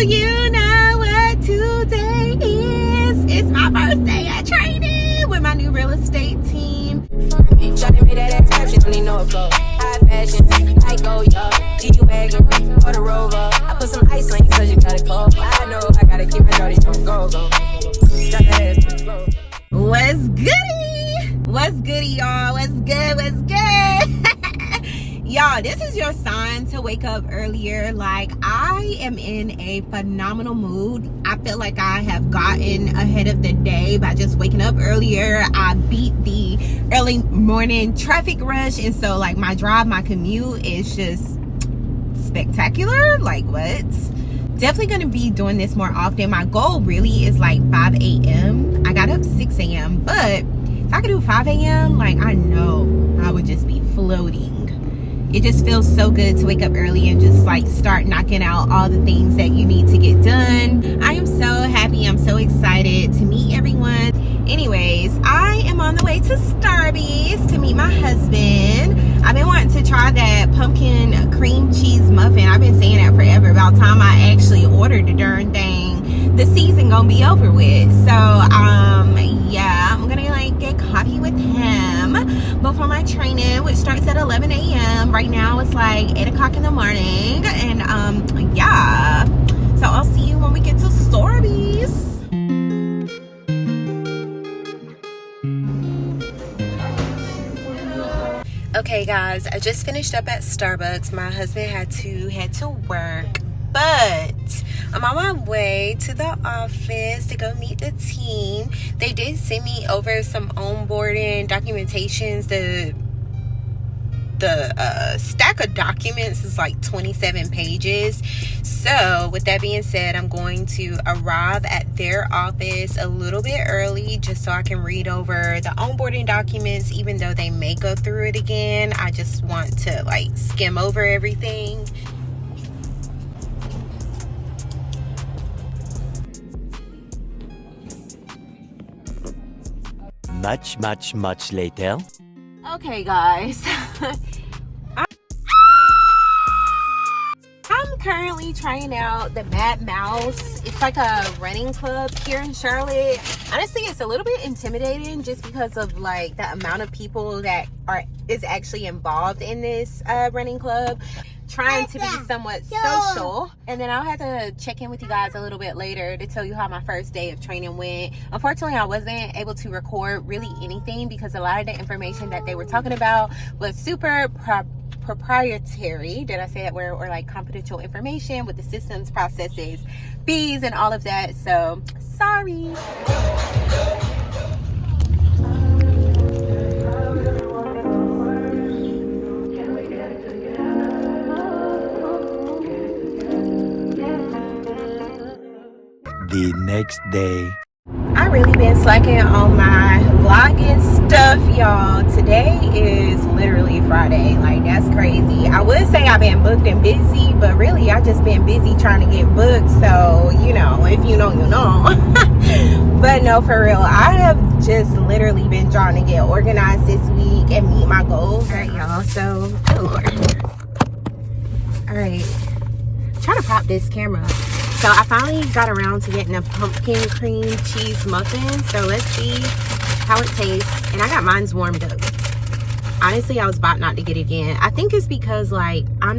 you know what today is? It's my first day at training with my new real estate team. Shawty made that ass type, she don't need no flow. High fashion, I go, yo. G-Wagon, or the Rover. I put some ice on you cause you got it cold. I know I gotta keep my shawty on go. Drop that ass to the floor. What's goody? What's goody, y'all? What's good? What's good? Y'all, this is your sign to wake up earlier. Like, I am in a phenomenal mood. I feel like I have gotten ahead of the day by just waking up earlier. I beat the early morning traffic rush, and so like my commute is just spectacular. Like, what? Definitely gonna be doing this more often. My goal really is like 5 a.m. I got up 6 a.m. but if I could do 5 a.m., like, I know I would just be floating. It just feels so good to wake up early and just like start knocking out all the things that you need to get done. I am so happy. I'm so excited to meet everyone. Anyways, I am on the way to Starbucks to meet my husband. I've been wanting to try that pumpkin cream cheese muffin. I've been saying that forever. About time I actually ordered the darn thing, the season gonna be over with. So yeah, I'm gonna like get coffee with him before my training, which starts at 11 a.m. Right now it's like 8 o'clock in the morning, and yeah, so I'll see you when we get to Starbucks. Okay guys, I just finished up at Starbucks. My husband had to head to work, but I'm on my way to the office to go meet the team. They did send me over some onboarding documentations. The stack of documents is like 27 pages. So with that being said, I'm going to arrive at their office a little bit early just so I can read over the onboarding documents. Even though they may go through it again, I just want to like skim over everything. Much later. Okay guys, I'm currently trying out the Mad Mouse. It's like a running club here in Charlotte. Honestly, it's a little bit intimidating just because of like the amount of people that is actually involved in this running club. Trying to be somewhat social, and then I'll have to check in with you guys a little bit later to tell you how my first day of training went. Unfortunately, I wasn't able to record really anything because a lot of the information that they were talking about was super proprietary. Did I say that word? Or like confidential information with the systems, processes, fees, and all of that. So sorry. The next day. I really been slacking on my vlogging stuff, y'all. Today is literally Friday. Like, that's crazy. I would say I've been booked and busy, but really I just been busy trying to get booked. So, you know, if you know, you know. But no, for real, I have just literally been trying to get organized this week and meet my goals. All right, y'all. So, oh Lord. All right, trying to pop this camera. So I finally got around to getting a pumpkin cream cheese muffin. So let's see how it tastes. And I got mine's warmed up. Honestly, I was about not to get it again. I think it's because like I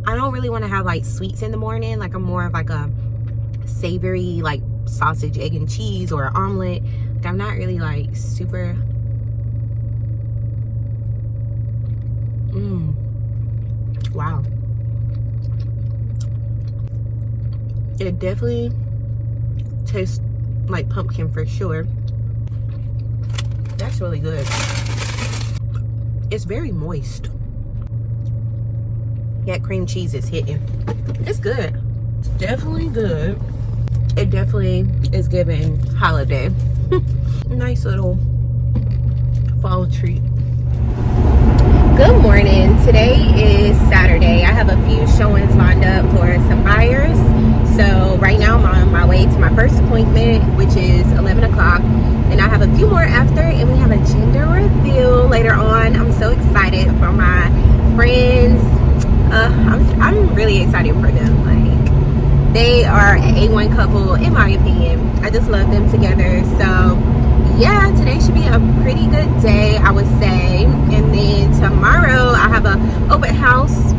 don't really want to have like sweets in the morning. Like I'm more of like a savory, like sausage, egg, and cheese, or an omelet. Like I'm not really like super. Wow. It definitely tastes like pumpkin for sure. That's really good. It's very moist. That cream cheese is hitting. It's good. It's definitely good. It definitely is giving holiday. Nice little fall treat. Good morning. Today is Saturday. I have a few showings lined up for some buyers. So right now I'm on my way to my first appointment, which is 11 o'clock. And I have a few more after, and we have a gender reveal later on. I'm so excited for my friends. I'm really excited for them. Like, They are an A1 couple, in my opinion. I just love them together. So yeah, today should be a pretty good day, I would say. And then tomorrow I have a open house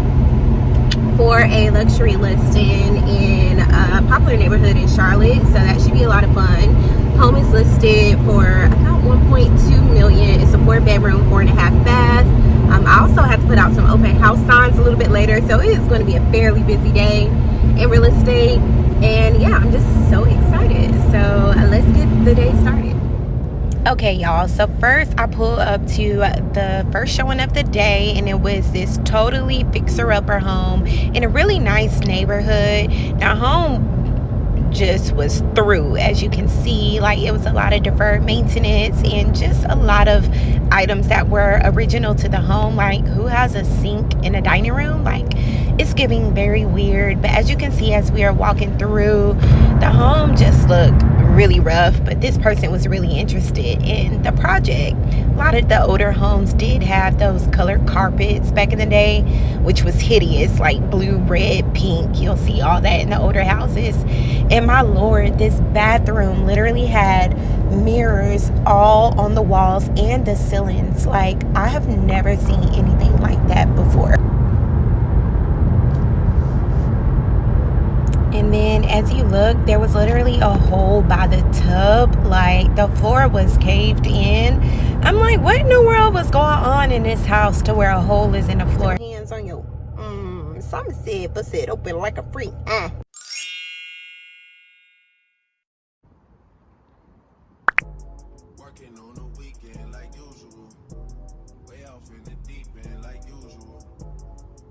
for a luxury listing in a popular neighborhood in Charlotte. So that should be a lot of fun. Home is listed for about 1.2 million. It's a 4-bedroom, 4.5 bath. I also have to put out some open house signs a little bit later. So it is going to be a fairly busy day in real estate. And yeah, I'm just so excited. So let's get the day started. Okay, y'all, so first I pulled up to the first showing of the day, and it was this totally fixer-upper home in a really nice neighborhood. Now, home just was through, as you can see. Like, it was a lot of deferred maintenance and just a lot of items that were original to the home. Like, who has a sink in a dining room? Like, it's giving very weird. But as you can see, as we are walking through, the home just looked really rough, but this person was really interested in the project. A lot of the older homes did have those colored carpets back in the day, which was hideous, like blue, red, pink. You'll see all that in the older houses. And my lord, this bathroom literally had mirrors all on the walls and the ceilings. Like, I have never seen anything like that before. And then as you look, there was literally a hole by the tub. Like, the floor was caved in. I'm like, what in the world was going on in this house to where a hole is in the floor? Hands on your some said bust it open like a freak. Working on the weekend like usual. Way off in the deep end like usual.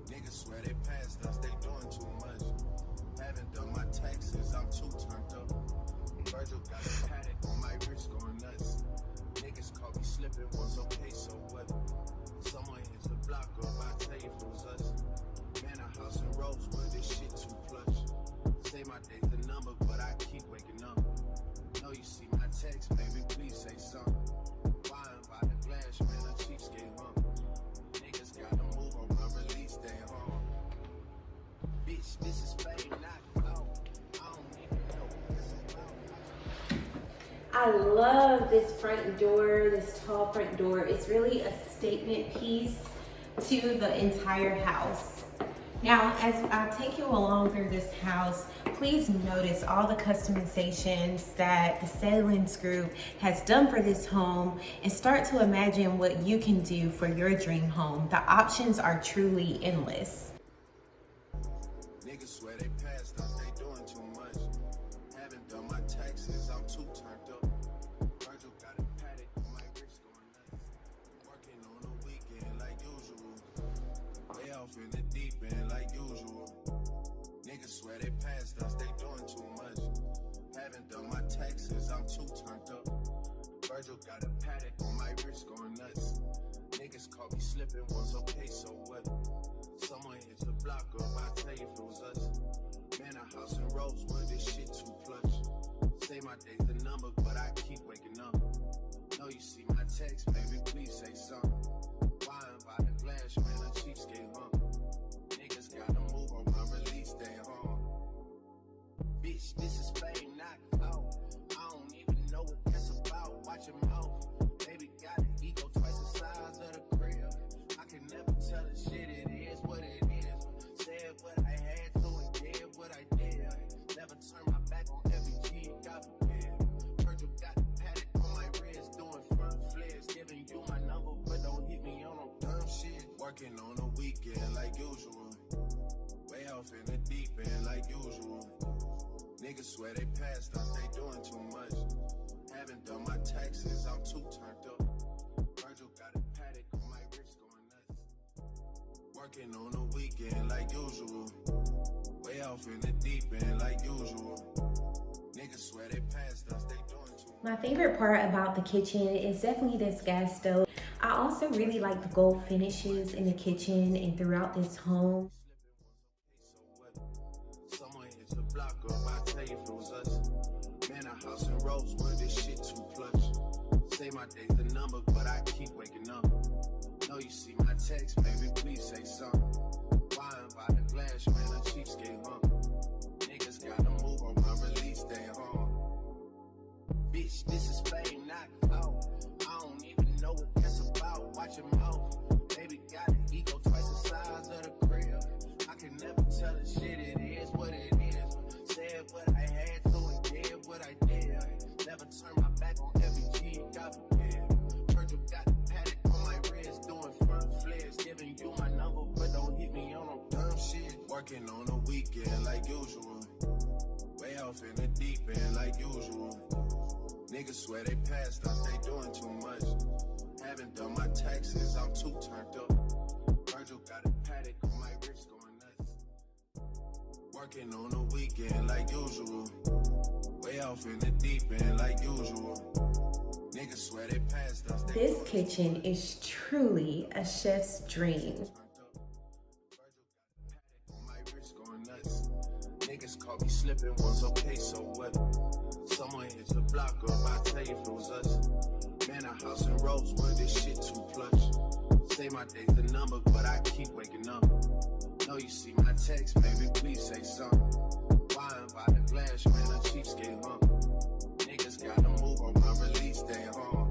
Niggas swear they passed us, they doing too much. Haven't done my taxes, I'm too turned up. Virgil got a paddock on my wrist going nuts. Niggas caught me slipping, was okay, so what? Someone hits the block up, I tell you if it was us. Man, a house in Rosewood, this shit too plush. Say my day's the number, but I keep waking up. Know you see my text, baby, please say something. Buying by the glass, man, a cheapskate hump. Niggas gotta move on my release day home. Bitch, this is fame, not out. I don't even know what this about. I love this front door, this tall front door. It's really a statement piece to the entire house. Now, as I take you along through this house, please notice all the customizations that the Salins Group has done for this home, and start to imagine what you can do for your dream home. The options are truly endless. Niggas swear they passed us, they doing too much. Haven't done my taxes, I'm too turned up. Virgil got a paddock on my wrist going nuts. Working on the weekend like usual. Way off in the deep end like usual. Niggas swear they passed us, they doing too much. Haven't done my taxes, I'm too turned up. Virgil got a paddock on my wrist going nuts. Niggas caught me slipping, was okay, so what? Someone hits the block up, I tell you if it was us. Man, a house in Rosewood, this shit too plush. Say my day's the number, but I keep waking up. Know you see my text, baby, please say something. Buying by the glass, man, a cheapskate hump. Niggas gotta move on my release day home. Bitch, this is fame, not out. I don't even know what that's about. Watch your mouth. Baby got an ego twice the size of the crib. I can never tell the shit, it is what it is. Said what I had to and did what I did. Never turn my back on every G, God forbid. Virgil got the paddock on my wrist, doing front flips. Giving you my number, but don't hit me on no dumb shit. Working on the weekend like usual. Way off in the deep end like usual. Niggas swear they passed us, they doing too much. Haven't done my taxes, I'm too turned up. Virgil got a paddock on my wrist going nuts. Working on the weekend like usual. Way off in the deep end like usual. Niggas swear they passed us, they doing too much. My favorite part about the kitchen is definitely this gas stove. I also really like the gold finishes in the kitchen and throughout this home. Someone hits the block up, I tell you if it was us. Man, a house in Rosewood, this shit too plush. Say my day's the number, but I keep waking up. Know you see my text, baby, please say something. Buying by the glass, man, a cheapskate hump. Niggas got this is fame, not clout. I don't even know what that's about. Watch your mouth. Baby got an ego twice the size of the crib. I can never tell a shit, it is what it is. Said what I had to and did what I did. Never turn my back on every G, God forbid. Heard you got the paddock on my wrist, doing front flips. Giving you my number, but don't hit me on no dumb shit. Working on a weekend like usual. Way off in the deep end like usual. Niggas swear they passed us, they doing too much. Haven't done my taxes, I'm too turned up. Virgil got a paddock on my wrist going nuts. Working on a weekend like usual. Way off in the deep end like usual. Niggas swear they passed us. This kitchen is truly a chef's dream. Niggas caught me slipping once, okay, so what? Someone hit the block up, I tell you if it was us. Man, a house in Rosewood, this shit too plush. Say my day's the number, but I keep waking up. Know you see my text, baby, please say something. Buying by the glass, man, a cheapskate, huh? Niggas gotta move on my release day, huh?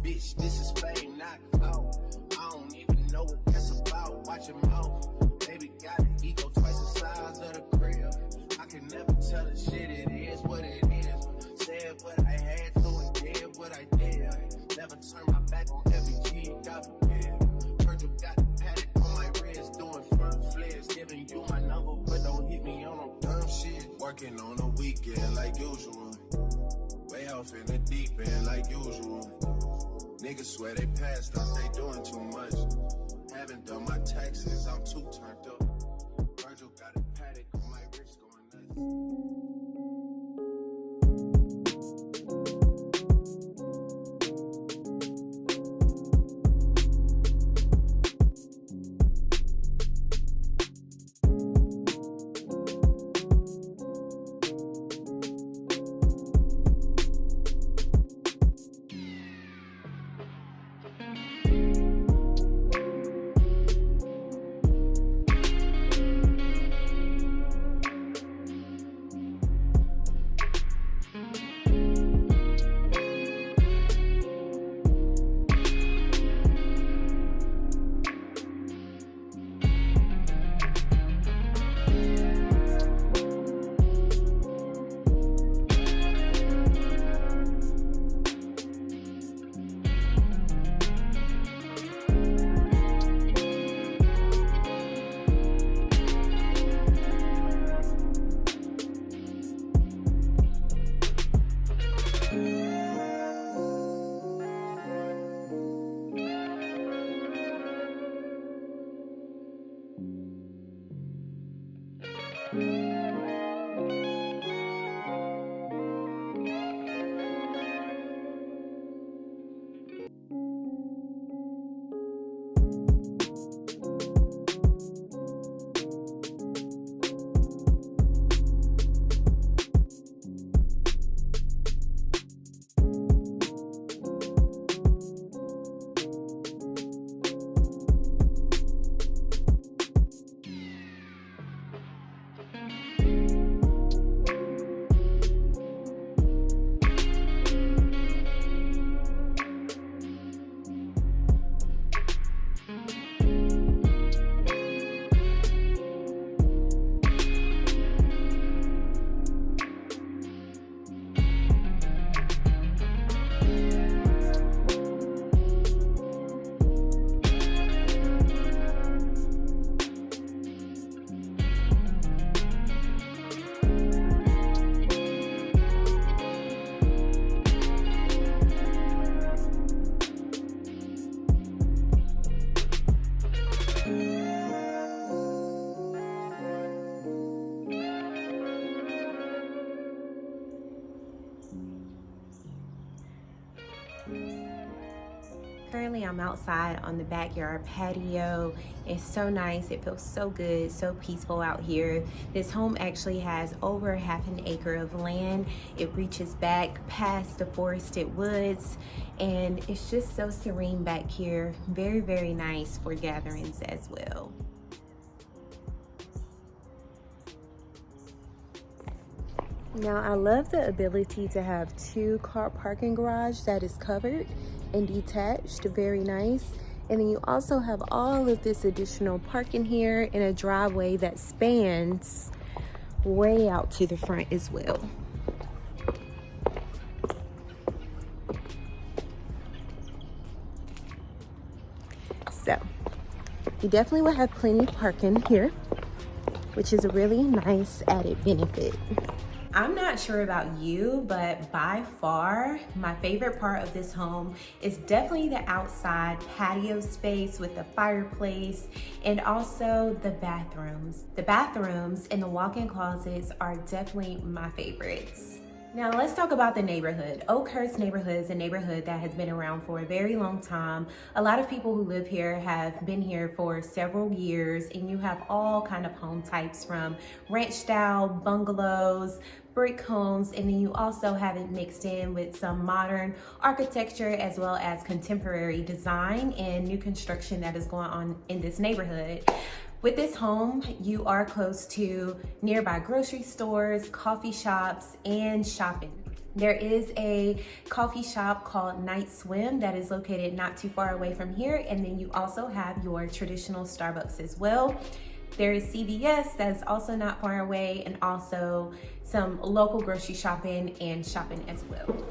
Bitch, this is fame, not clout. I don't even know what that's about. Watch your mouth. Baby got an ego twice the size of the crib. I can never tell a shit, it is what it is. Said what I had to and did what I did. Never turn my back on every G, God forbid. Heard you got the paddock on my wrist, doing front flips. Giving you my number, but don't hit me on no dumb shit. Working on a weekend like usual. Way off in the deep end like usual. Niggas swear they passed us, they doing too much. Haven't done my taxes, I'm too turned up. Virgil got a paddock on my wrist going nuts. Currently, I'm outside on the backyard patio. It's so nice. It feels so good, so peaceful out here. This home actually has over half an acre of land. It reaches back past the forested woods, and it's just so serene back here. Very, very nice for gatherings as well. Now, I love the ability to have 2-car parking garage that is covered and detached, very nice. And then you also have all of this additional parking here in a driveway that spans way out to the front as well. So you definitely will have plenty of parking here, which is a really nice added benefit. I'm not sure about you, but by far, my favorite part of this home is definitely the outside patio space with the fireplace and also the bathrooms. The bathrooms and the walk-in closets are definitely my favorites. Now let's talk about the neighborhood. Oakhurst neighborhood is a neighborhood that has been around for a very long time. A lot of people who live here have been here for several years, and you have all kind of home types from ranch style, bungalows, brick homes, and then you also have it mixed in with some modern architecture as well as contemporary design and new construction that is going on in this neighborhood. With this home, you are close to nearby grocery stores, coffee shops, and shopping. There is a coffee shop called Night Swim that is located not too far away from here, and then you also have your traditional Starbucks as well. There is CVS that's also not far away, and also some local grocery shopping and shopping as well.